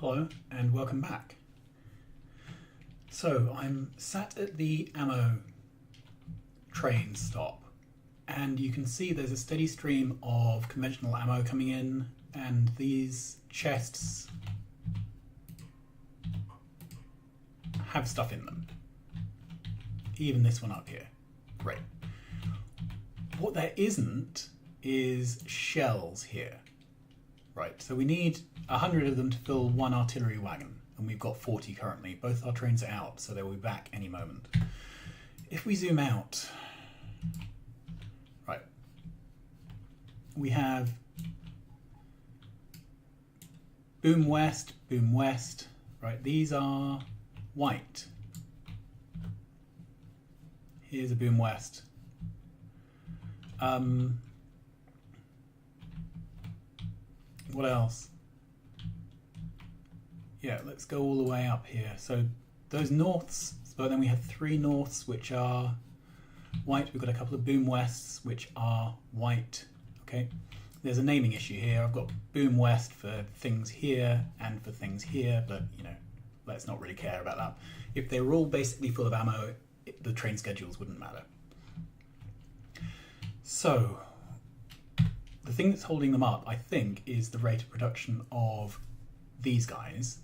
Hello and welcome back. So I'm sat at the ammo train stop and you can see there's a steady stream of conventional ammo coming in, and these chests have stuff in them. Even this one up here. Great. What there isn't is shells here. Right, so we need 100 of them to fill one artillery wagon, and we've got 40 currently. Both our trains are out, so they'll be back any moment. If we zoom out, right, we have boom west, right, these are white. Here's a boom west. What else? Yeah, let's go all the way up here. So those norths, but then we have 3 norths which are white. We've got a couple of boom wests which are white. Okay, there's a naming issue here. I've got boom west for things here and for things here, but you know, let's not really care about that. If they were all basically full of ammo, the train schedules wouldn't matter. So the thing that's holding them up, I think, is the rate of production of these guys.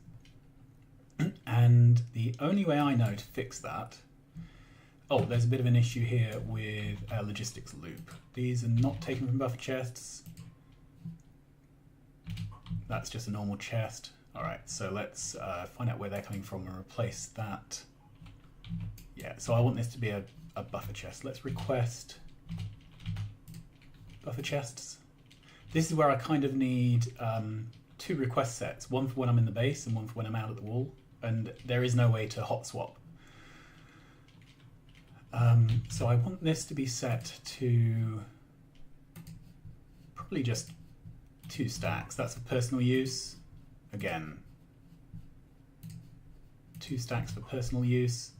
And the only way I know to fix that... Oh, there's a bit of an issue here with a logistics loop. These are not taken from buffer chests. That's just a normal chest. Alright, so let's find out where they're coming from and replace that. Yeah, so I want this to be a buffer chest. Let's request buffer chests. This is where I kind of need 2 request sets, one for when I'm in the base and one for when I'm out at the wall, and there is no way to hot swap. So I want this to be set to probably just 2 stacks. That's for personal use. Again, 2 stacks for personal use.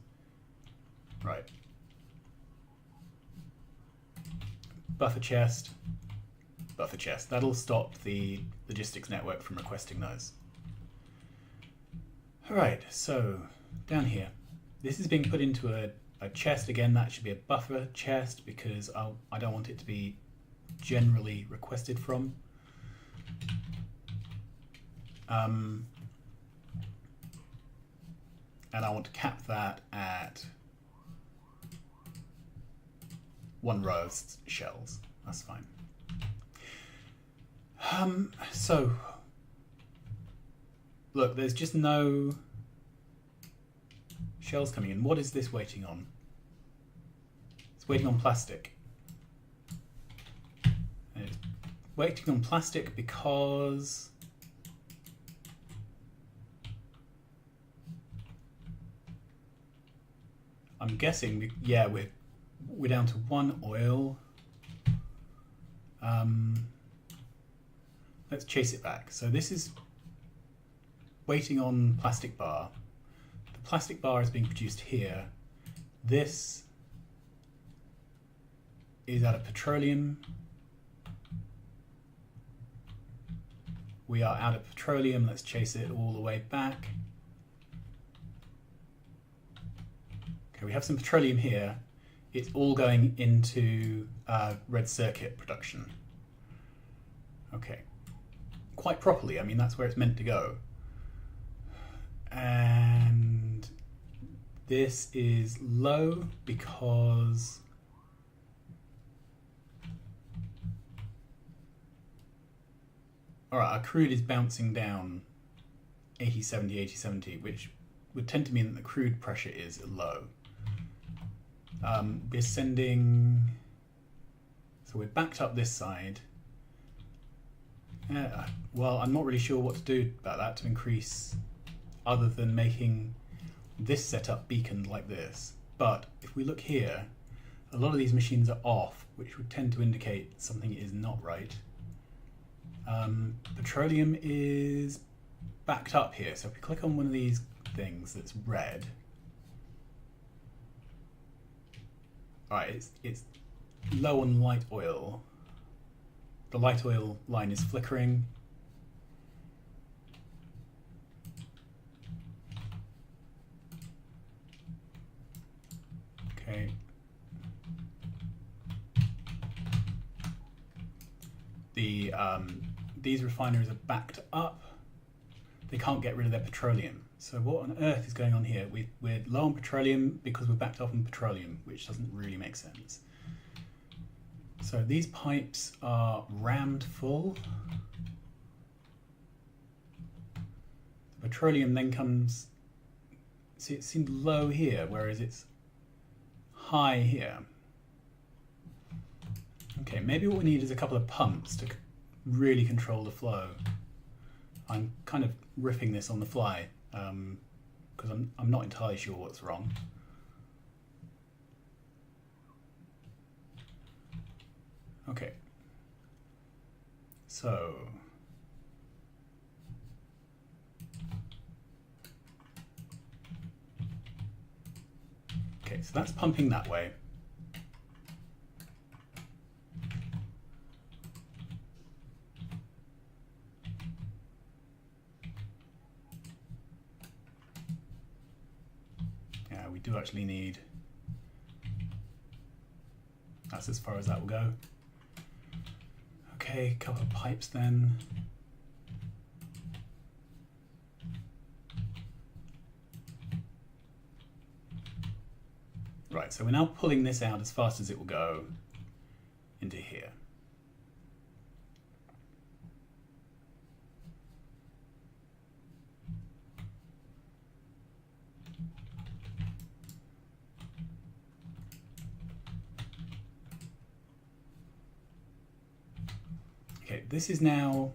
Right. Buffer chest. Buffer chest. That'll stop the logistics network from requesting those. Alright, so down here. This is being put into a chest. Again, that should be a buffer chest because I don't want it to be generally requested from. And I want to cap that at 1 row of shells. That's fine. So, look, there's just no shells coming in. What is this waiting on? It's waiting on plastic. And it's waiting on plastic because I'm guessing, yeah, we're down to 1 oil. Let's chase it back. So this is waiting on plastic bar. The plastic bar is being produced here. This is out of petroleum. We are out of petroleum. Let's chase it all the way back. Okay, we have some petroleum here. It's all going into red circuit production. Okay. Quite properly, I mean, that's where it's meant to go. And this is low because alright, our crude is bouncing down 80-70, 80-70, which would tend to mean that the crude pressure is low. We're sending, so we're backed up this side. Well, I'm not really sure what to do about that to increase, other than making this setup beaconed like this. But if we look here, a lot of these machines are off, which would tend to indicate something is not right. Petroleum is backed up here, so if we click on one of these things that's red, alright, it's low on light oil. The light oil line is flickering. these refineries are backed up. They can't get rid of their petroleum. So what on earth is going on here? We're low on petroleum because we're backed up on petroleum, which doesn't really make sense. So these pipes are rammed full. The petroleum then comes, see, it seemed low here, whereas it's high here. Okay, maybe what we need is a couple of pumps to really control the flow. I'm kind of riffing this on the fly because I'm not entirely sure what's wrong. Okay, so that's pumping that way. Yeah, we do actually need, that's as far as that will go. Okay, a couple of pipes then. Right, so we're now pulling this out as fast as it will go into here. Okay, this is now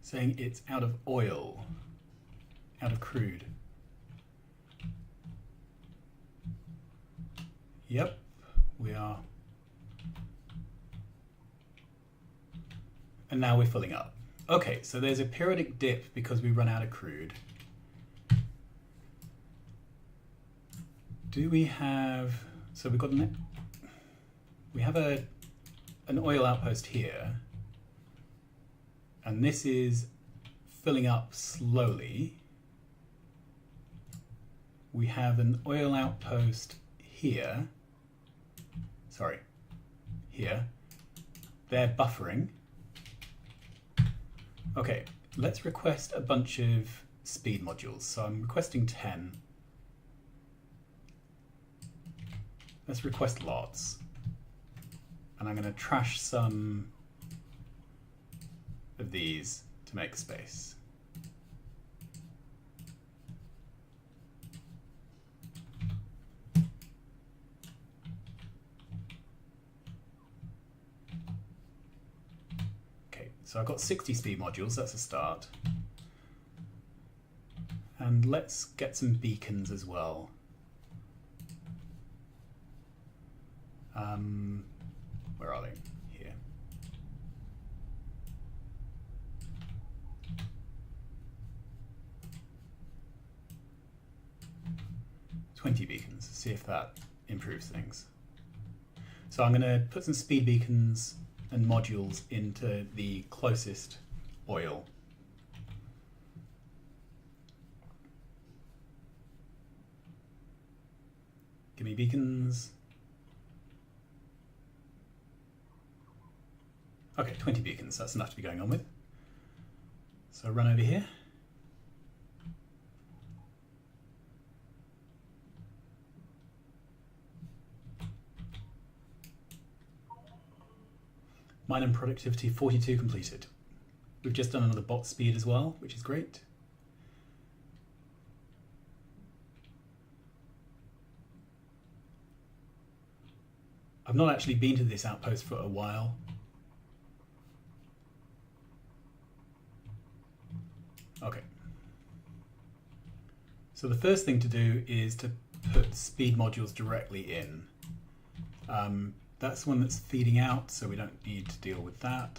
saying it's out of oil, out of crude. Yep, we are. And now we're filling up. Okay, so there's a periodic dip because we run out of crude. Do we have, so we've got we have an oil outpost here, and this is filling up slowly. We have an oil outpost here. Sorry, here. They're buffering. Okay, let's request a bunch of speed modules. So I'm requesting 10. Let's request lots. And I'm going to trash some of these to make space. So I've got 60 speed modules, that's a start. And let's get some beacons as well. Where are they? Here. $20 beacons, see if that improves things. So I'm going to put some speed beacons and modules into the closest oil. Give me beacons. Okay, 20 beacons, that's enough to be going on with. So run over here. Mine and productivity 42 completed. We've just done another bot speed as well, which is great. I've not actually been to this outpost for a while. Okay. So the first thing to do is to put speed modules directly in. That's one that's feeding out, so we don't need to deal with that.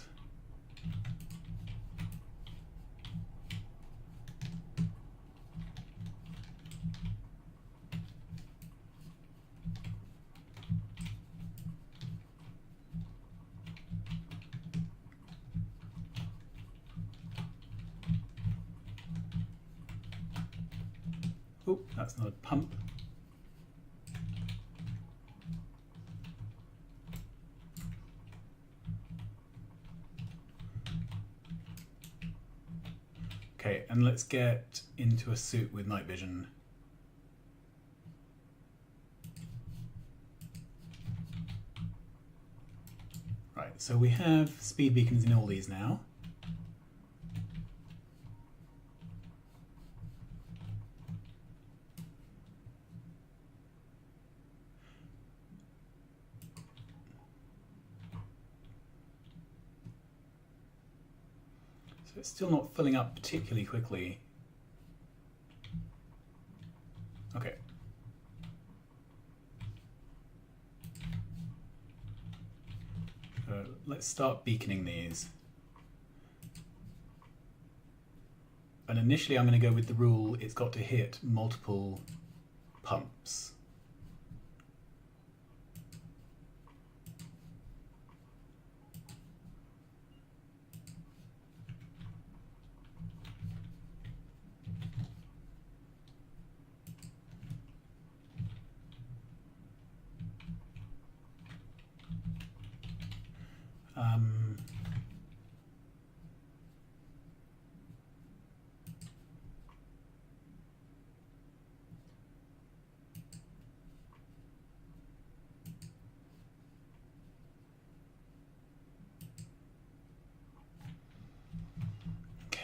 Oh, that's not a pump. Okay, and let's get into a suit with night vision. Right, so we have speed beacons in all these now. So it's still not filling up particularly quickly. Okay. Let's start beaconing these. And initially I'm going to go with the rule it's got to hit multiple pumps.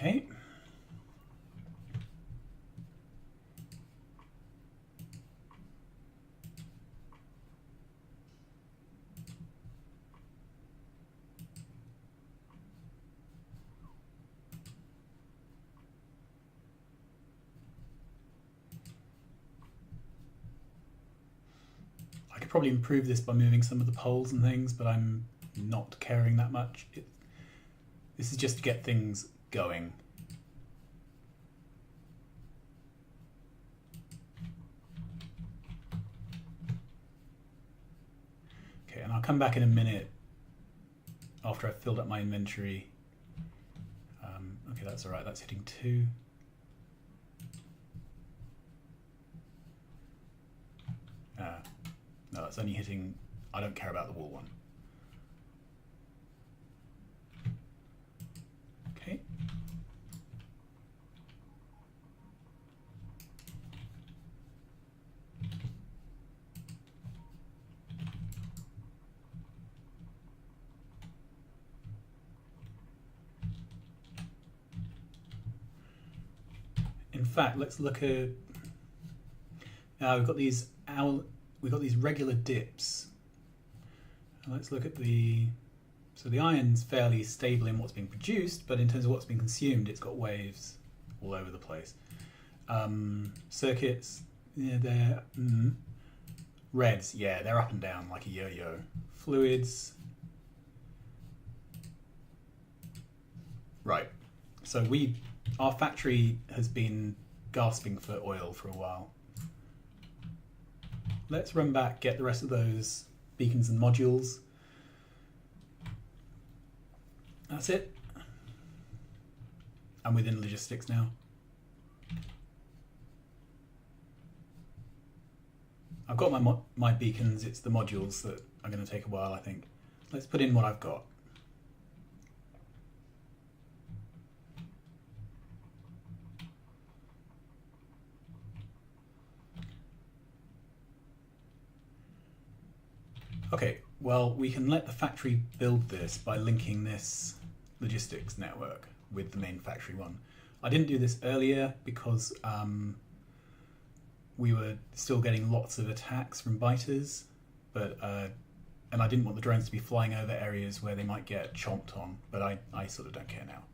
Okay. I could probably improve this by moving some of the poles and things, but I'm not caring that much. This is just to get things going. Okay, and I'll come back in a minute after I've filled up my inventory. Okay, that's all right, that's hitting 2. No, that's only hitting, I don't care about the wall one. Okay. In fact, let's look at, we've got these regular dips. Let's look at so the iron's fairly stable in what's being produced, but in terms of what's being consumed, it's got waves all over the place. Circuits, yeah, they're reds, yeah, they're up and down like a yo-yo. Fluids, right. So our factory has been gasping for oil for a while. Let's run back, get the rest of those beacons and modules. That's it. I'm within logistics now. I've got my beacons, it's the modules that are going to take a while, I think. Let's put in what I've got. Okay, well, we can let the factory build this by linking this logistics network with the main factory one. I didn't do this earlier because we were still getting lots of attacks from biters, but and I didn't want the drones to be flying over areas where they might get chomped on, but I sort of don't care now.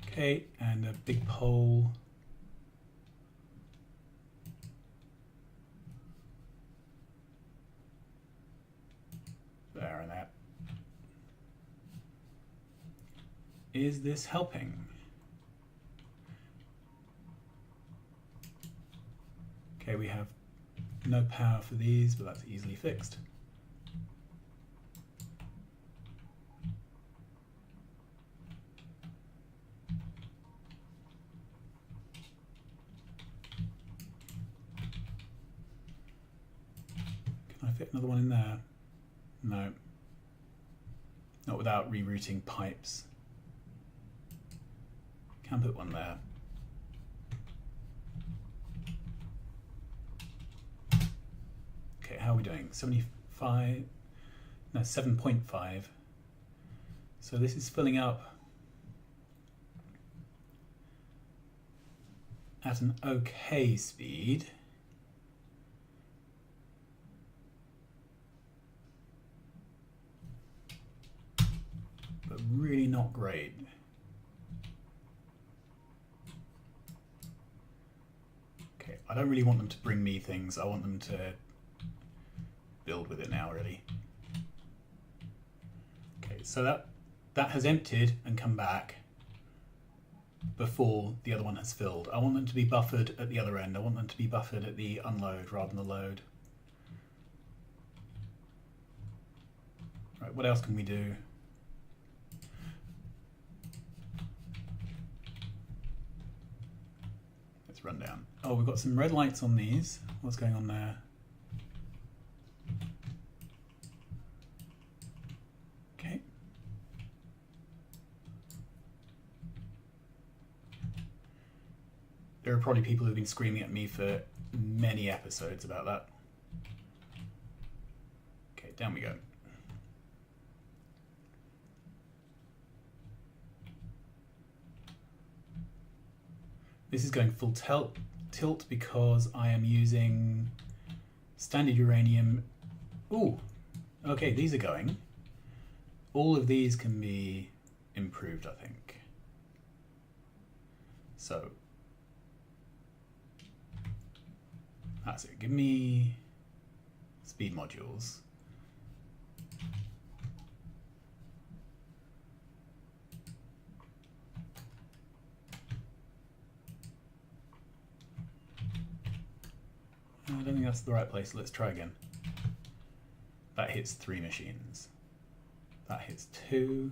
Okay, and a big pole. There and that. Is this helping? Okay, we have no power for these, but that's easily fixed. Can I fit another one in there? No. not without rerouting pipes. Can put one there. Okay, how are we doing? 75, no, 7.5. So this is filling up at an okay speed. But really not great. Okay, I don't really want them to bring me things. I want them to build with it now, really. Okay, so that has emptied and come back before the other one has filled. I want them to be buffered at the other end. I want them to be buffered at the unload rather than the load. Right, what else can we do? Let's run down. Oh, we've got some red lights on these. What's going on there? Okay. There are probably people who've been screaming at me for many episodes about that. Okay, down we go. This is going full tilt because I am using standard uranium. Ooh, okay, these are going. All of these can be improved, I think. So, that's it. Give me speed modules. I don't think that's the right place. Let's try again. That hits 3 machines. That hits 2.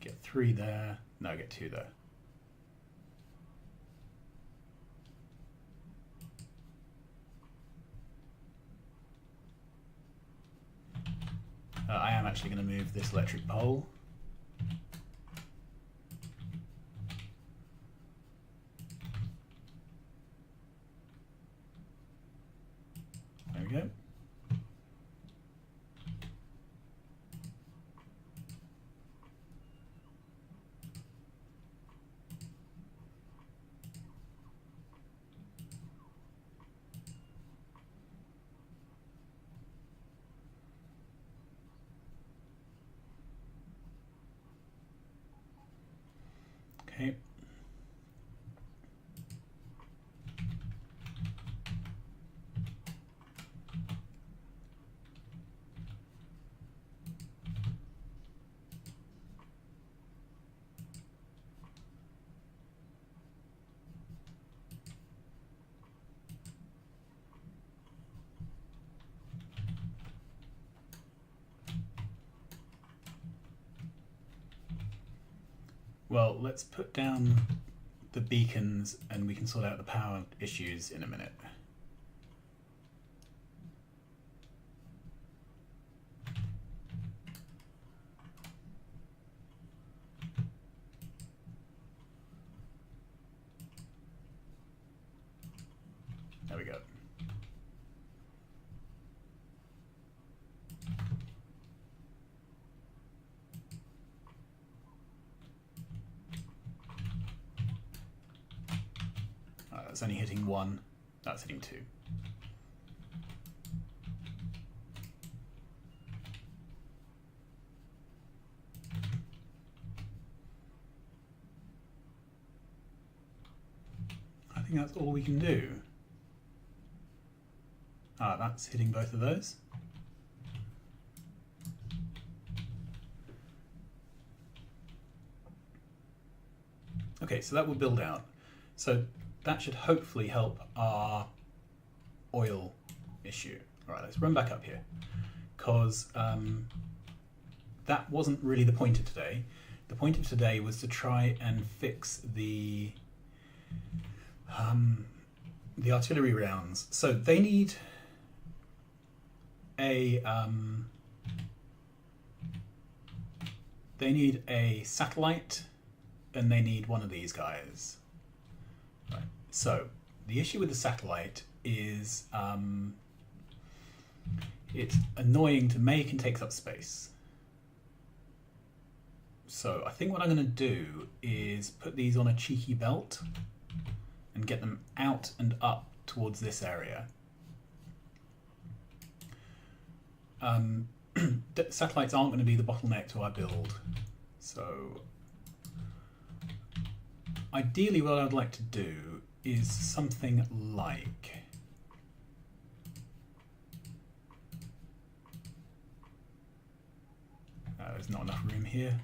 Get 3 there. No, get 2 there. I am actually going to move this electric pole. There we go. Okay. Well, let's put down the beacons and we can sort out the power issues in a minute. There we go. That's only hitting 1, that's hitting 2. I think that's all we can do. Ah, that's hitting both of those. Okay, so that will build out. So that should hopefully help our oil issue. All right, let's run back up here, because that wasn't really the point of today. The point of today was to try and fix the artillery rounds. So they need a they need a satellite and they need one of these guys. Right. So the issue with the satellite is it's annoying to make and takes up space. So I think what I'm going to do is put these on a cheeky belt and get them out and up towards this area. Satellites aren't going to be the bottleneck to our build. So ideally what I'd like to do is something like there's not enough room here.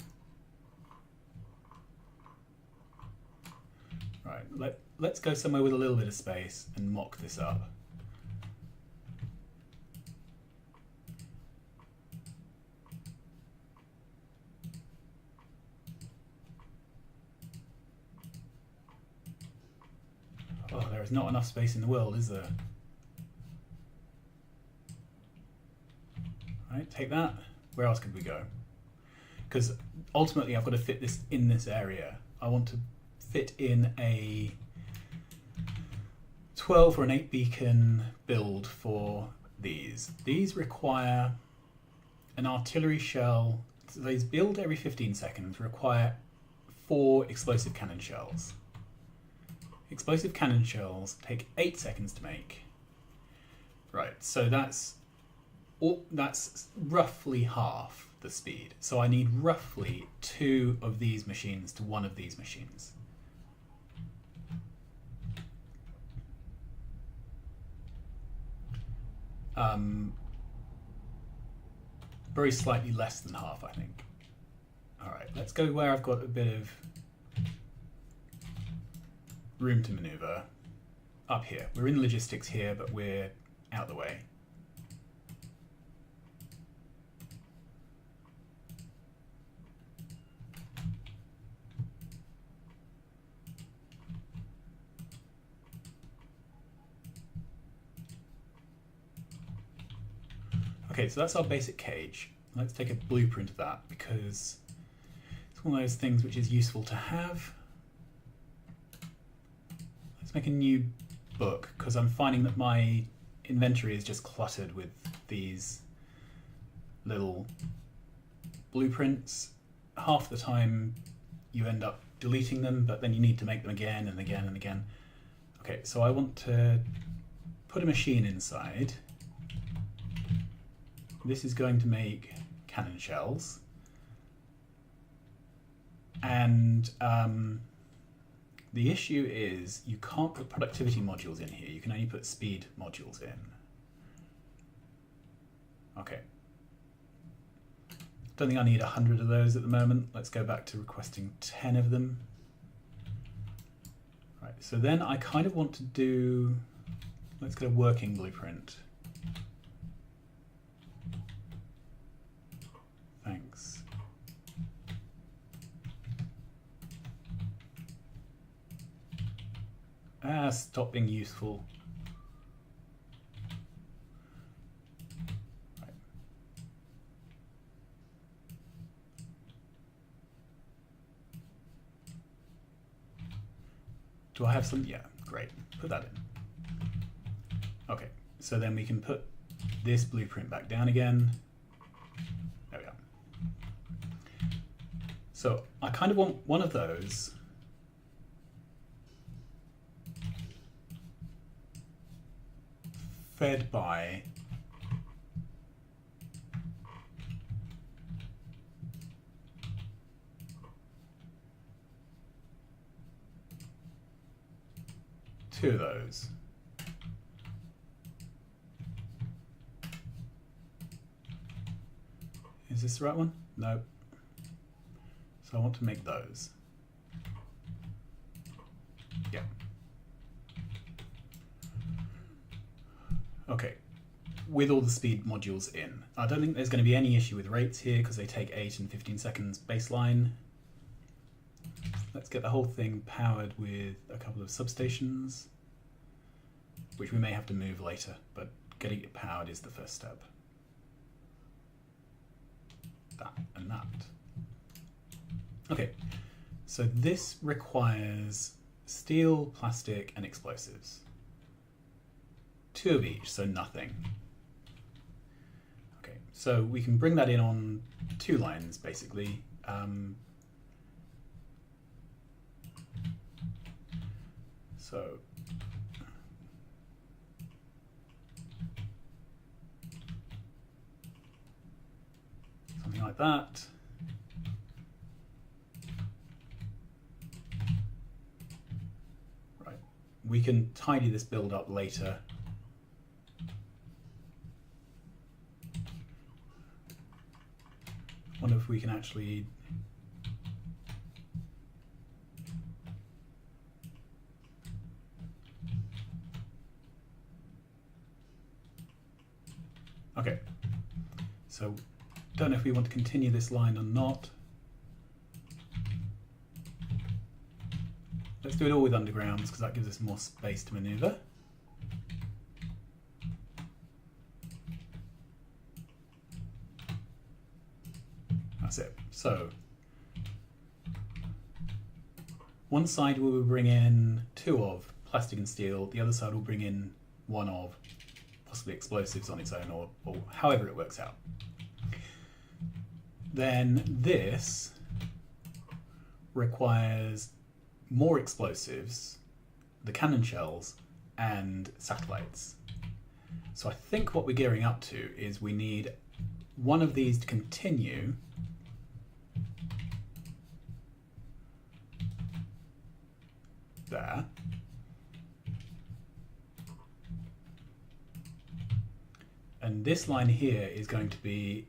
Right, let's go somewhere with a little bit of space and mock this up. Oh, there is not enough space in the world, is there? Right, take that. Where else could we go? Because ultimately I've got to fit this in this area. I want to fit in a 12 or an 8 beacon build for these. These require an artillery shell. So these build every 15 seconds, require 4 explosive cannon shells. Explosive cannon shells take 8 seconds to make. Right, so that's roughly half the speed. So I need roughly 2 of these machines to 1 of these machines. Very slightly less than half, I think. All right, let's go where I've got a bit of room to maneuver. Up here. We're in logistics here, but we're out the way. Okay, so that's our basic cage. Let's take a blueprint of that because it's one of those things which is useful to have. Let's make a new book because I'm finding that my inventory is just cluttered with these little blueprints. Half the time you end up deleting them, but then you need to make them again and again and again. Okay, so I want to put a machine inside. This is going to make cannon shells. And the issue is you can't put productivity modules in here. You can only put speed modules in. Okay. Don't think I need 100 of those at the moment. Let's go back to requesting 10 of them. Right, so then I kind of want to do, let's get a working blueprint. Thanks. Stop being useful. Right. Do I have some? Yeah, great. Put that in. Okay, so then we can put this blueprint back down again. There we are. So I kind of want one of those fed by two of those. Is this the right one? No. So I want to make those. Yeah. Okay. With all the speed modules in. I don't think there's going to be any issue with rates here because they take 8 and 15 seconds baseline. Let's get the whole thing powered with a couple of substations, which we may have to move later, but getting it powered is the first step. That and that. Okay, so this requires steel, plastic, and explosives. 2 of each, so nothing. Okay, so we can bring that in on 2 lines, basically. So something like that. Right, we can tidy this build up later. I wonder if we can actually okay, so don't know if we want to continue this line or not. Let's do it all with undergrounds because that gives us more space to maneuver. That's it. So one side we will bring in 2 of plastic and steel, the other side will bring in 1 of possibly explosives on its own, or however it works out. Then this requires more explosives, the cannon shells, and satellites. So I think what we're gearing up to is we need 1 of these to continue there. And this line here is going to be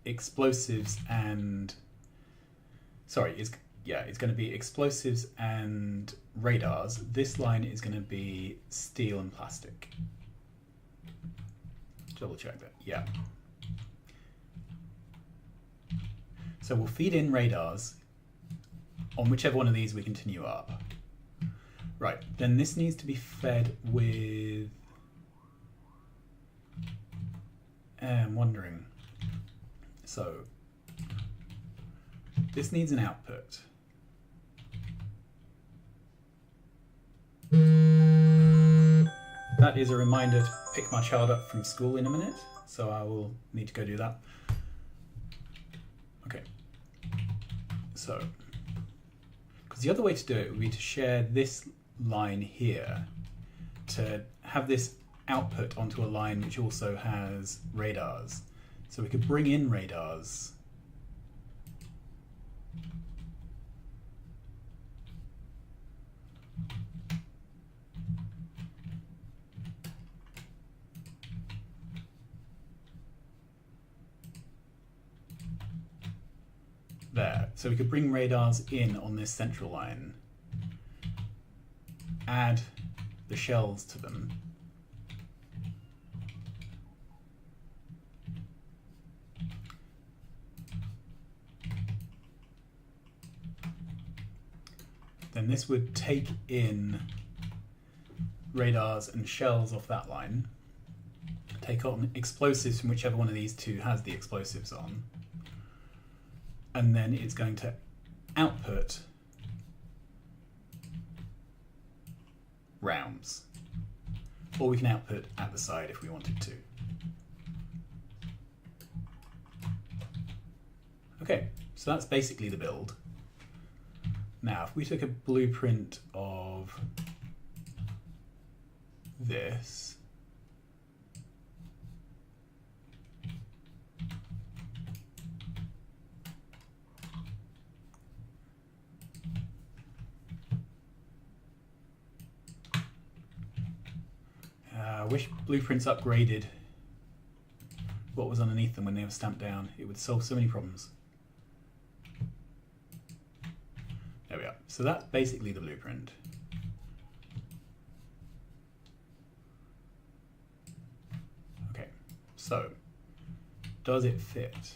explosives and it's going to be explosives and radars. This line is going to be steel and plastic. Double check that. Yeah. So we'll feed in radars on whichever one of these we continue up. Right, then this needs to be fed with I'm wondering. So this needs an output. That is a reminder to pick my child up from school in a minute, so I will need to go do that. Okay. So, because the other way to do it would be to share this line here to have this output onto a line which also has radars. So we could bring in radars. There. So we could bring radars in on this central line, add the shells to them. Then this would take in radars and shells off that line, take on explosives from whichever one of these 2 has the explosives on, and then it's going to output rounds. Or we can output at the side if we wanted to. Okay, so that's basically the build. Now, if we took a blueprint of this, I wish blueprints upgraded what was underneath them when they were stamped down. It would solve so many problems. There we are. So that's basically the blueprint. Okay, so does it fit?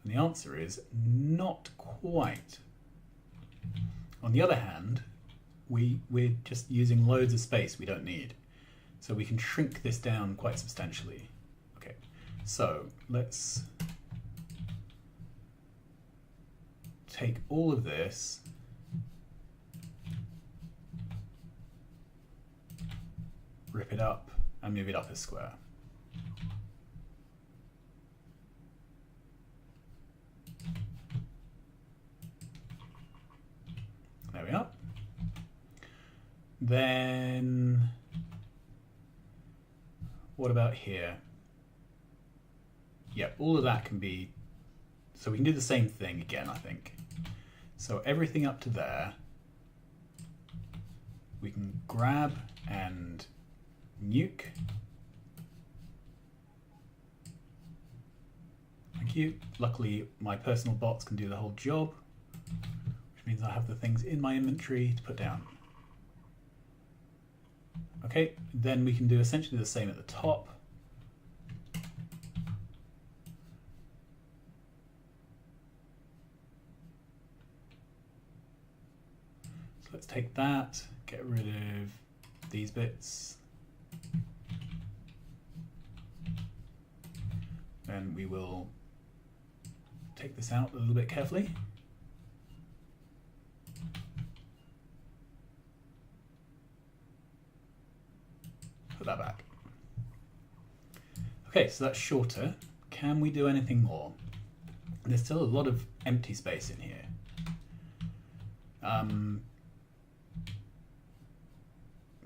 And the answer is not quite. On the other hand, we're just using loads of space we don't need. So we can shrink this down quite substantially. Okay, so let's take all of this, rip it up, and move it up a square. There we are. Then, what about here? Yep, all of that can be, so we can do the same thing again, I think. So everything up to there, we can grab and nuke. Thank you. Luckily, my personal bots can do the whole job, which means I have the things in my inventory to put down. Okay, then we can do essentially the same at the top. So let's take that, get rid of these bits. Then we will take this out a little bit carefully. Put that back. Okay, so that's shorter. Can we do anything more? There's still a lot of empty space in here.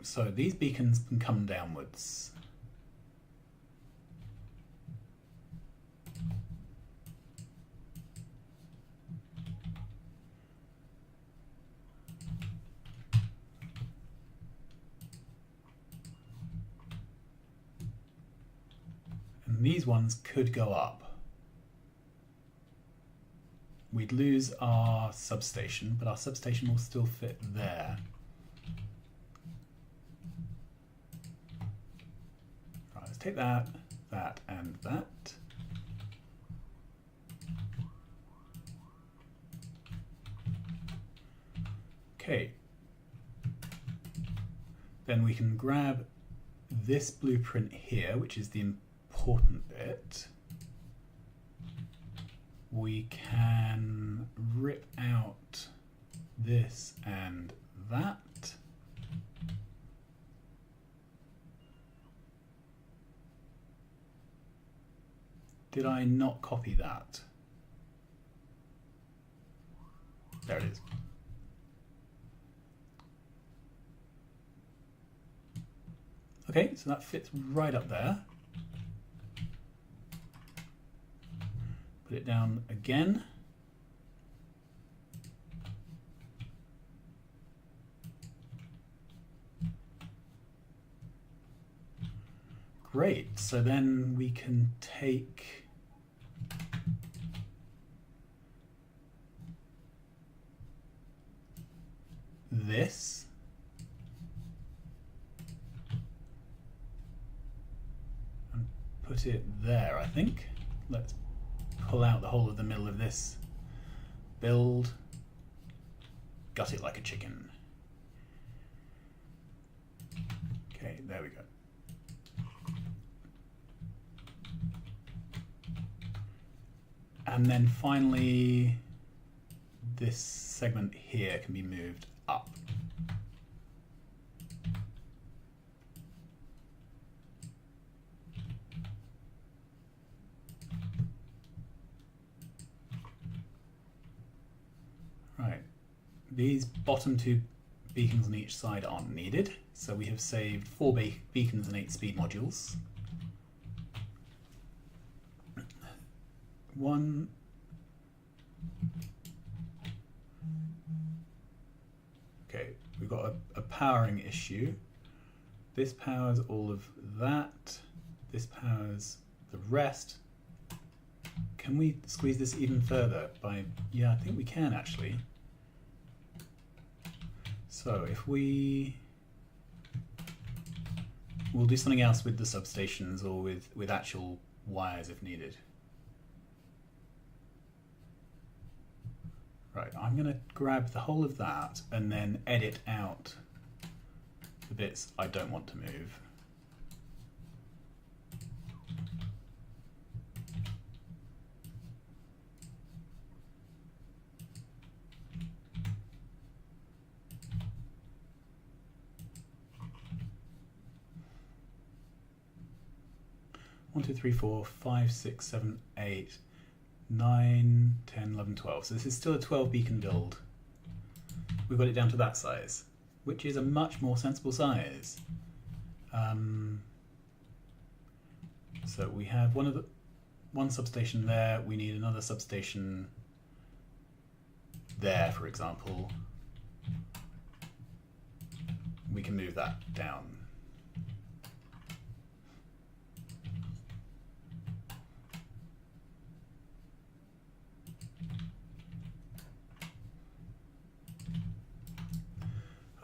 So these beacons can come downwards. And these ones could go up. We'd lose our substation, but our substation will still fit there. Right, let's take that, that, and that. Okay. Then we can grab this blueprint here, which is the important bit. We can rip out this and that. Did I not copy that? There it is. Okay, so that fits right up there. Put it down again. Great, so then we can take this and put it there, I think. Let's pull out the whole of the middle of this build, gut it like a chicken. Okay, there we go. And then finally, this segment here can be moved up. Right, these bottom two beacons on each side aren't needed, so we have saved 4 beacons and 8 speed modules. One. Okay, we've got a powering issue. This powers all of that. This powers the rest. Can we squeeze this even further by, yeah, I think we can actually. So if we'll do something else with the substations or with actual wires if needed. Right, I'm going to grab the whole of that and then edit out the bits I don't want to move. 1, 2, 3, 4, 5, 6, 7, 8, 9, 10, 11, 12. So this is still a 12 beacon build. We've got it down to that size, which is a much more sensible size. So we have one substation there. We need another substation there, for example. We can move that down.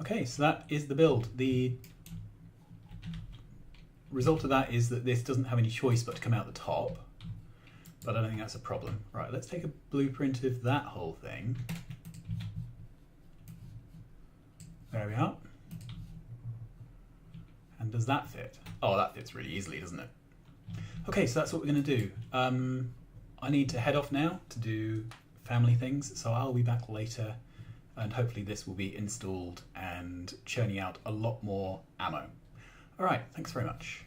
Okay, so that is the build. The result of that is that this doesn't have any choice but to come out the top, but I don't think that's a problem. Right, let's take a blueprint of that whole thing. There we are. And does that fit? Oh, that fits really easily, doesn't it? Okay, so that's what we're going to do. I need to head off now to do family things, so I'll be back later, and hopefully this will be installed and churning out a lot more ammo. All right, thanks very much.